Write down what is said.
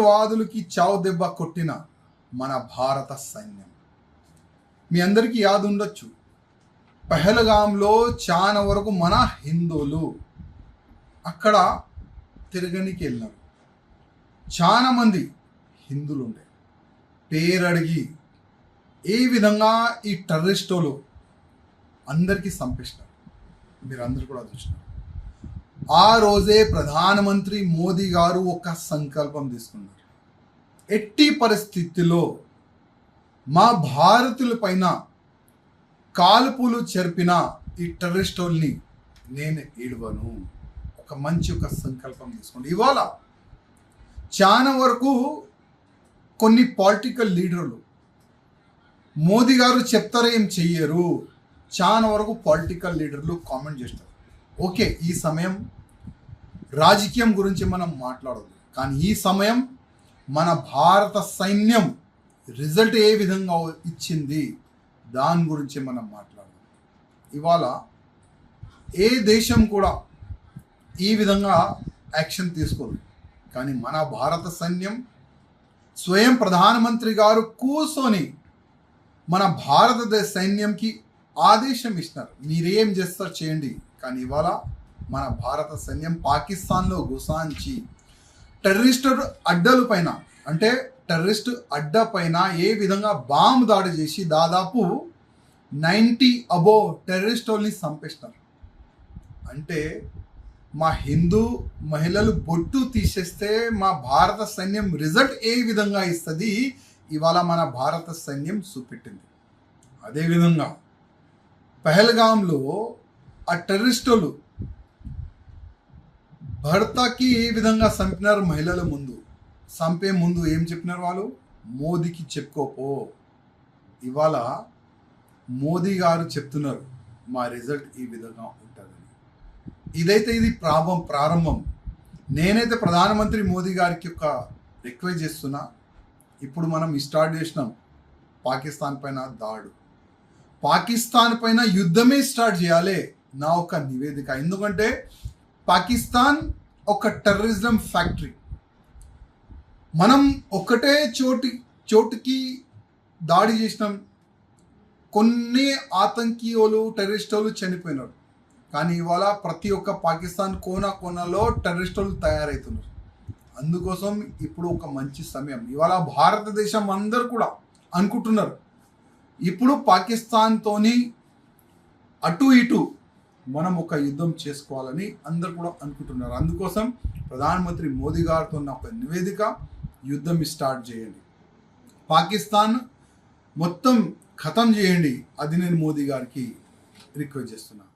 ఉగ్రవాదులకి చావు దెబ్బ కొట్టిన మన భారత సైన్యం. మీ అందరికీ యాद ఉండొచ్చు, పహల్గాంలో చాలా వరకు మన హిందువులు అక్కడ తిరగనికి వెళ్ళినారు. చాలా మంది హిందువులు ఉండే పేరు అడిగి ఏ విధంగా ఈ టెర్రరిస్టులు అందరికీ చంపేసినారు. మీరు అందరూ కూడా చూసినారు. ఆ రోజే ప్రధానమంత్రి మోదీ గారు ఒక సంకల్పం తీసుకున్నారు. ఎట్టి పరిస్థితుల్లో మా భారతీయుల పైన కాల్పులు జరిపిన ఈ టెర్రరిస్టుల్ని నేను ఏడవను. ఒక మంచి సంకల్పం తీసుకోండి. ఇవాళ చాలా వరకు కొన్ని పొలిటికల్ లీడర్లు మోదీ గారు చెప్తారో ఏం చెయ్యరు. చాలా వరకు పొలిటికల్ లీడర్లు కామెంట్ చేస్తారు. ఓకే, ఈ సమయం రాజకీయం గురించి మనం మాట్లాడదు, కానీ ఈ సమయం మన భారత సైన్యం రిజల్ట్ ఏ విధంగా ఇచ్చింది దాని గురించి మనం మాట్లాడదాం. ఇవాళ ఏ దేశం కూడా ఈ విధంగా యాక్షన్ తీసుకోదు, కానీ మన భారత సైన్యం స్వయం ప్రధానమంత్రి గారు కూర్చొని మన భారతదేశ సైన్యంకి ఆదేశం ఇస్తున్నారు, మీరేం చేస్తారు చేయండి. కానీ ఇవాళ మన భారత సైన్యం పాకిస్తాన్లో గుసాంచి టెర్రరిస్టు అడ్డల పైన, అంటే టెర్రరిస్ట్ అడ్డ పైన ఏ విధంగా బాంబు దాడి చేసి దాదాపు 90 అబోవ్ టెర్రరిస్టుల్ని చంపేస్తారు. అంటే మా హిందూ మహిళలు బొట్టు తీసేస్తే మా భారత సైన్యం రిజల్ట్ ఏ విధంగా ఇస్తుంది ఇవాళ మన భారత సైన్యం చూపెట్టింది. అదేవిధంగా పహల్గాంలో ఆ టెర్రరిస్టులు భర్తకి ఏ విధంగా చంపినారు, మహిళల ముందు చంపే ముందు ఏం చెప్పినారు వాళ్ళు, మోదీకి చెప్పుకోపో. ఇవాళ మోదీ గారు చెప్తున్నారు మా రిజల్ట్ ఈ విధంగా ఉంటుందని. ఇది ప్రారంభం. నేనైతే ప్రధానమంత్రి మోదీ గారికి ఒక రిక్వెస్ట్ చేస్తున్నా. ఇప్పుడు మనం స్టార్ట్ చేసినాం పాకిస్తాన్ పైన దాడు, పాకిస్తాన్ పైన యుద్ధమే స్టార్ట్ చేయాలి నా ఒక నివేదిక. ఎందుకంటే పాకిస్తాన్ ఒక టెర్రరిజం ఫ్యాక్టరీ. మనం ఒకటే చోటుకి దాడి చేసినాం, కొన్ని ఆతంకీయులు టెర్రరిస్టులు చనిపోయినారు, కానీ ఇవాళ ప్రతి ఒక్క పాకిస్తాన్ కోనలో టెర్రరిస్టులు తయారవుతున్నారు. అందుకోసం ఇప్పుడు ఒక మంచి సమయం. ఇవాళ భారతదేశం అందరూ కూడా అనుకుంటున్నారు ఇప్పుడు పాకిస్తాన్తోని అటు ఇటు మనం ఒక యుద్ధం చేసుకోవాలని అందరు కూడా అనుకుంటున్నారు. అందుకోసం ప్రధానమంత్రి మోదీ గారితో ఒక నివేదిక, యుద్ధం స్టార్ట్ చేయండి, పాకిస్తాన్ మొత్తం ఖతం చేయండి. అది నేను మోదీ గారికి రిక్వెస్ట్ చేస్తున్నాను.